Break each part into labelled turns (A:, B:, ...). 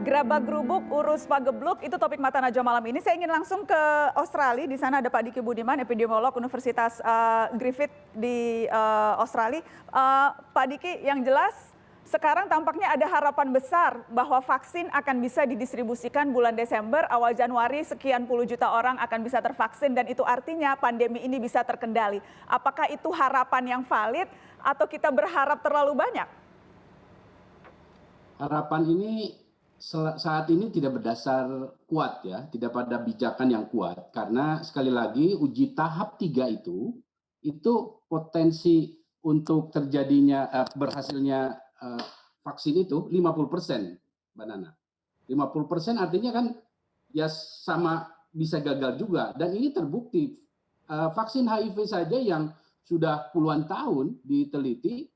A: Gerabak-gerubuk, urus pagebluk, itu topik Mata Najwa malam ini. Saya ingin langsung ke Australia. Di sana ada Pak Diki Budiman, epidemiolog Universitas Griffith di Australia. Pak Diki, yang jelas sekarang tampaknya ada harapan besar bahwa vaksin akan bisa didistribusikan bulan Desember, awal Januari sekian puluh juta orang akan bisa tervaksin dan itu artinya pandemi ini bisa terkendali. Apakah itu harapan yang valid atau kita berharap terlalu banyak?
B: Harapan ini saat ini tidak berdasar kuat ya, tidak pada bijakan yang kuat. Karena sekali lagi uji tahap 3 itu potensi untuk terjadinya berhasilnya vaksin itu 50%, Mbak Nana. 50% artinya kan ya sama bisa gagal juga. Dan ini terbukti. Vaksin HIV saja yang sudah puluhan tahun diteliti,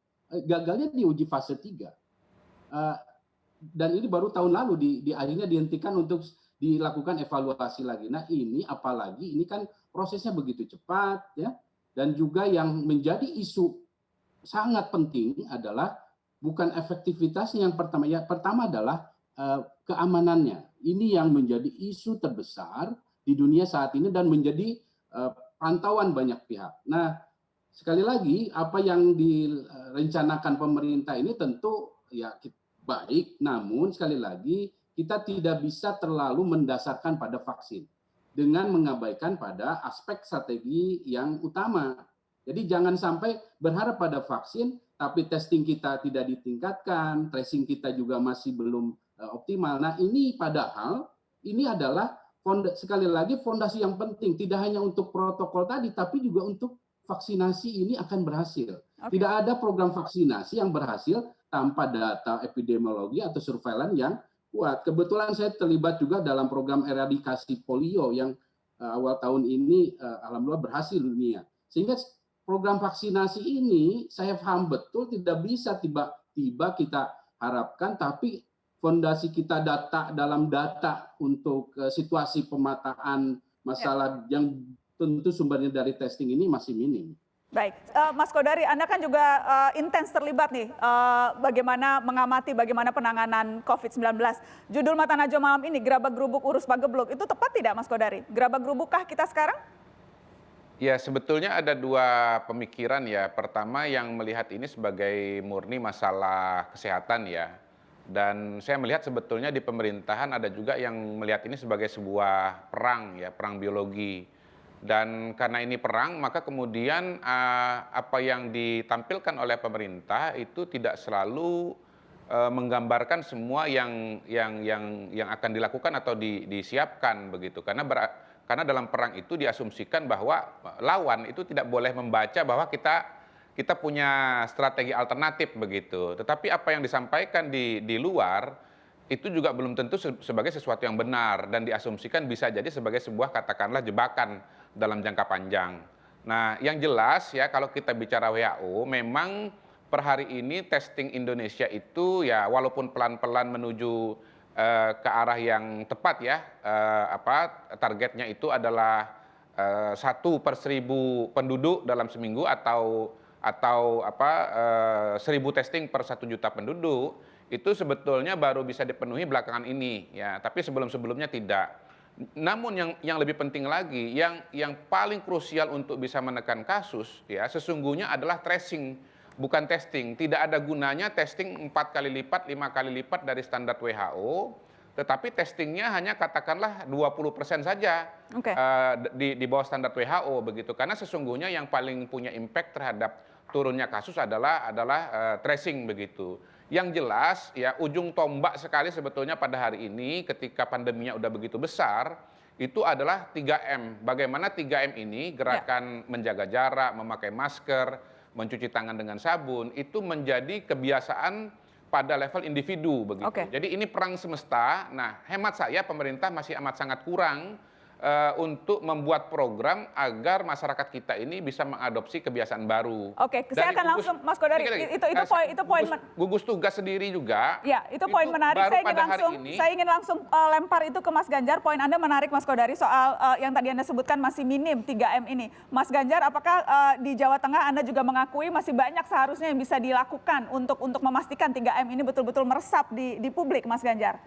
B: gagalnya di uji fase 3. Dan ini baru tahun lalu akhirnya dihentikan untuk dilakukan evaluasi lagi. Nah ini apalagi ini kan prosesnya begitu cepat ya, dan juga yang menjadi isu sangat penting adalah bukan efektivitasnya yang pertama, ya pertama adalah keamanannya. Ini yang menjadi isu terbesar di dunia saat ini dan menjadi pantauan banyak pihak. Nah sekali lagi apa yang direncanakan pemerintah ini tentu ya baik, namun sekali lagi kita tidak bisa terlalu mendasarkan pada vaksin dengan mengabaikan pada aspek strategi yang utama. Jadi jangan sampai berharap pada vaksin tapi testing kita tidak ditingkatkan, tracing kita juga masih belum optimal. Nah ini padahal ini adalah sekali lagi fondasi yang penting, tidak hanya untuk protokol tadi tapi juga untuk vaksinasi ini akan berhasil. Okay. Tidak ada program vaksinasi yang berhasil tanpa data epidemiologi atau surveillance yang kuat. Kebetulan saya terlibat juga dalam program eradikasi polio yang awal tahun ini alhamdulillah berhasil dunia. Sehingga program vaksinasi ini saya paham betul tidak bisa tiba-tiba kita harapkan, tapi fondasi kita dalam data untuk situasi pemetaan masalah yang tentu sumbernya dari testing ini masih minim.
A: Baik, Mas Kodari, Anda kan juga intens terlibat nih bagaimana mengamati bagaimana penanganan COVID-19. Judul Mata Najwa malam ini, gerabak-gerubuk urus pagebluk, itu tepat tidak Mas Kodari? Gerabak-gerubukkah kita sekarang?
C: Ya sebetulnya ada dua pemikiran ya. Pertama yang melihat ini sebagai murni masalah kesehatan ya. Dan saya melihat sebetulnya di pemerintahan ada juga yang melihat ini sebagai sebuah perang ya, perang biologi. Dan karena ini perang, maka kemudian apa yang ditampilkan oleh pemerintah itu tidak selalu menggambarkan semua yang akan dilakukan atau disiapkan begitu. Karena dalam perang itu diasumsikan bahwa lawan itu tidak boleh membaca bahwa kita punya strategi alternatif begitu. Tetapi apa yang disampaikan di luar itu juga belum tentu sebagai sesuatu yang benar dan diasumsikan bisa jadi sebagai sebuah katakanlah jebakan dalam jangka panjang. Nah, yang jelas ya kalau kita bicara WHO, memang per hari ini testing Indonesia itu ya walaupun pelan-pelan menuju ke arah yang tepat ya, targetnya itu adalah 1 per 1000 penduduk dalam seminggu atau 1000 testing per 1 juta penduduk, itu sebetulnya baru bisa dipenuhi belakangan ini ya, tapi sebelum-sebelumnya tidak. Namun yang lebih penting lagi, yang paling krusial untuk bisa menekan kasus ya sesungguhnya adalah tracing, bukan testing. Tidak ada gunanya testing 4 kali lipat, 5 kali lipat dari standar WHO, tetapi testingnya hanya katakanlah 20% saja. Okay. Di bawah standar WHO begitu. Karena sesungguhnya yang paling punya impact terhadap turunnya kasus adalah tracing begitu. Yang jelas ya ujung tombak sekali sebetulnya pada hari ini ketika pandeminya udah begitu besar itu adalah 3M. Bagaimana 3M ini gerakan menjaga jarak, memakai masker, mencuci tangan dengan sabun itu menjadi kebiasaan pada level individu begitu. Okay. Jadi ini perang semesta. Nah, hemat saya pemerintah masih amat sangat kurang untuk membuat program agar masyarakat kita ini bisa mengadopsi kebiasaan baru.
A: Oke, saya akan langsung Mas Kodari, itu poin
C: gugus tugas sendiri juga.
A: Ya, itu poin menarik. Saya ingin langsung lempar itu ke Mas Ganjar. Poin Anda menarik Mas Kodari soal yang tadi Anda sebutkan masih minim 3M ini. Mas Ganjar, apakah di Jawa Tengah Anda juga mengakui masih banyak seharusnya yang bisa dilakukan untuk memastikan 3M ini betul-betul meresap di publik, Mas Ganjar?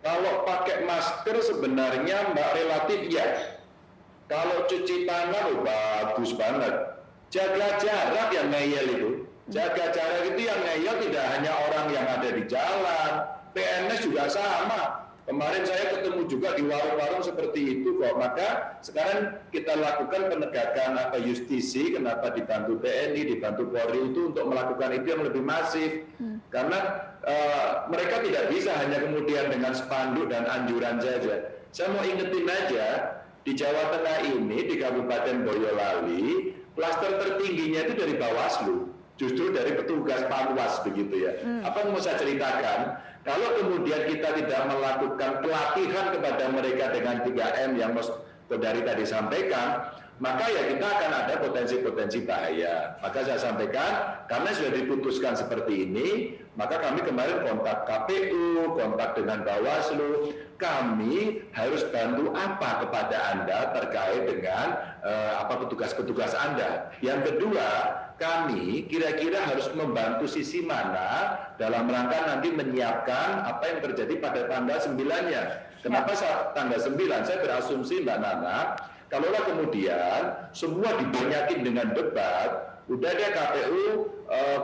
D: Kalau pakai masker sebenarnya Mbak relatif ya. Kalau cuci tangan bagus banget. Jaga jarak yang ngeyel itu. Jaga jarak itu yang ngeyel tidak hanya orang yang ada di jalan. PNS juga sama. Kemarin saya ketemu juga di warung-warung seperti itu kok. Maka sekarang kita lakukan penegakan justisi, kenapa dibantu TNI, dibantu Polri itu untuk melakukan itu yang lebih masif. Karena mereka tidak bisa hanya kemudian dengan spanduk dan anjuran saja. Saya mau ingetin aja, di Jawa Tengah ini, di Kabupaten Boyolali, klaster tertingginya itu dari Bawaslu. Justru dari petugas Panwas begitu ya. Apa yang mau saya ceritakan? Kalau kemudian kita tidak melakukan pelatihan kepada mereka dengan 3M yang Mas Kodari tadi sampaikan, maka ya kita akan ada potensi-potensi bahaya. Maka saya sampaikan, karena sudah diputuskan seperti ini, maka kami kemarin kontak KPU, kontak dengan Bawaslu, kami harus bantu apa kepada Anda terkait dengan petugas-petugas Anda. Yang kedua, kami kira-kira harus membantu sisi mana dalam rangka nanti menyiapkan apa yang terjadi pada tanggal 9-nya. Kenapa tanggal 9? Saya berasumsi Mbak Nana, kalaulah kemudian semua dibanyakin dengan debat, udah deh KPU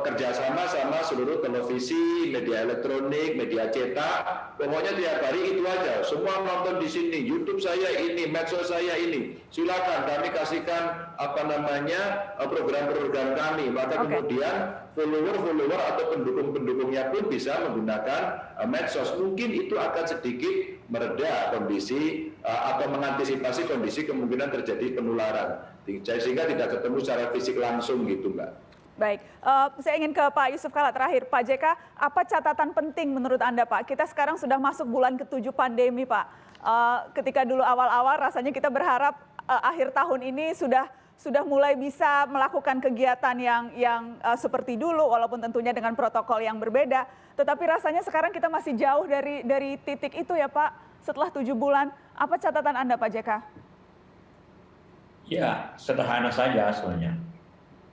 D: kerjasama sama seluruh televisi, media elektronik, media cetak, pokoknya tiap hari itu aja. Semua nonton di sini, YouTube saya ini, medsos saya ini. Silakan kami kasihkan program-program kami. Maka kemudian follower atau pendukung-pendukungnya pun bisa menggunakan medsos. Mungkin itu akan sedikit mereda kondisi atau mengantisipasi kondisi kemungkinan terjadi penularan. Sehingga tidak ketemu secara fisik langsung gitu, Mbak.
A: Baik, saya ingin ke Pak Yusuf Kalla terakhir. Pak JK, apa catatan penting menurut Anda, Pak? Kita sekarang sudah masuk bulan ke-7 pandemi, Pak. Ketika dulu awal-awal rasanya kita berharap akhir tahun ini sudah mulai bisa melakukan kegiatan yang seperti dulu, walaupun tentunya dengan protokol yang berbeda. Tetapi rasanya sekarang kita masih jauh dari titik itu ya, Pak. Setelah 7 bulan, apa catatan Anda, Pak JK?
E: Ya, sederhana saja sebenarnya.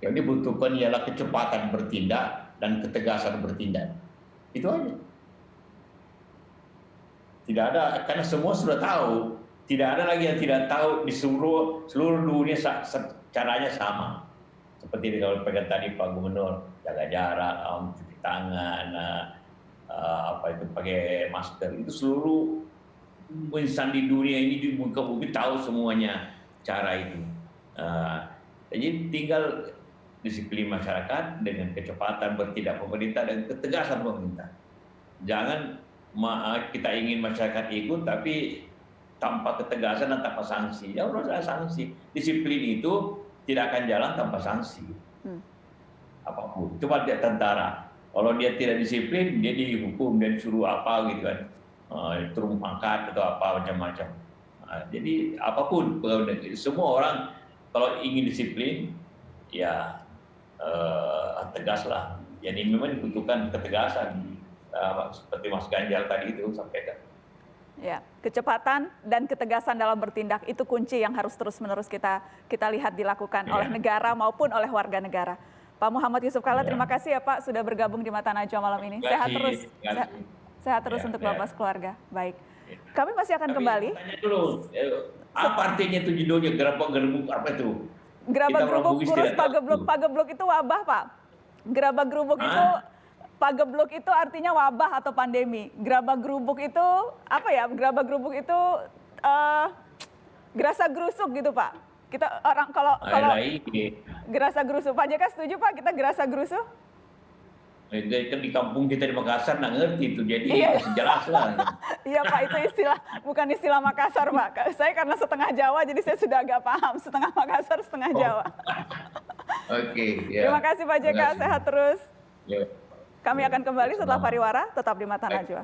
E: Yang dibutuhkan ialah kecepatan bertindak dan ketegasan bertindak. Itu aja. Tidak ada, karena semua sudah tahu. Tidak ada lagi yang tidak tahu di seluruh dunia caranya sama. Seperti disampaikan tadi Pak Gubernur, jaga jarak, cuci tangan, pakai masker. Itu seluruh insan di dunia ini di muka bumi tahu semuanya cara itu. Jadi tinggal disiplin masyarakat dengan kecepatan bertindak pemerintah dan ketegasan pemerintah. Jangan kita ingin masyarakat ikut tapi tanpa ketegasan dan tanpa sanksi. Ya harus ada sanksi. Disiplin itu tidak akan jalan tanpa sanksi. Apapun. Cuma dia tentara. Kalau dia tidak disiplin, dia dihukum, dia disuruh apa gitu kan. Turun pangkat atau apa macam-macam. Jadi apapun, semua orang kalau ingin disiplin, ya tegaslah. Jadi memang dibutuhkan ketegasan seperti Mas Ganjar tadi itu sampaikan.
A: Ya, kecepatan dan ketegasan dalam bertindak itu kunci yang harus terus-menerus kita lihat dilakukan oleh negara maupun oleh warga negara. Pak Muhammad Yusuf Kalla, terima kasih ya Pak sudah bergabung di Mata Najwa malam ini. Sehat terus. Sehat terus untuk Bapak sekeluarga. Baik. Kami masih akan kembali.
E: Tanya dulu, apa artinya itu judulnya gerabak-gerubuk apa itu?
A: Gerabak-gerubuk kurus pagebluk itu wabah, Pak. Gerabak-gerubuk itu pagebluk itu artinya wabah atau pandemi. Gerabak-gerubuk itu apa ya? Gerabak-gerubuk itu gerasa gerusuk gitu, Pak. Kita orang kalau gerasa gerusuk. Pak JK setuju, Pak, kita gerasa gerusuk?
E: Kan di kampung kita di Makassar nggak ngerti itu, jadi jelas lah.
A: Iya Pak, itu istilah, bukan istilah Makassar Pak. Saya karena setengah Jawa, jadi saya sudah agak paham. Setengah Makassar, setengah Jawa.
E: Oke. Ya.
A: Terima kasih Pak JK, sehat terus.
E: Ya.
A: Kami akan kembali setelah pariwara, tetap di Mata Najwa.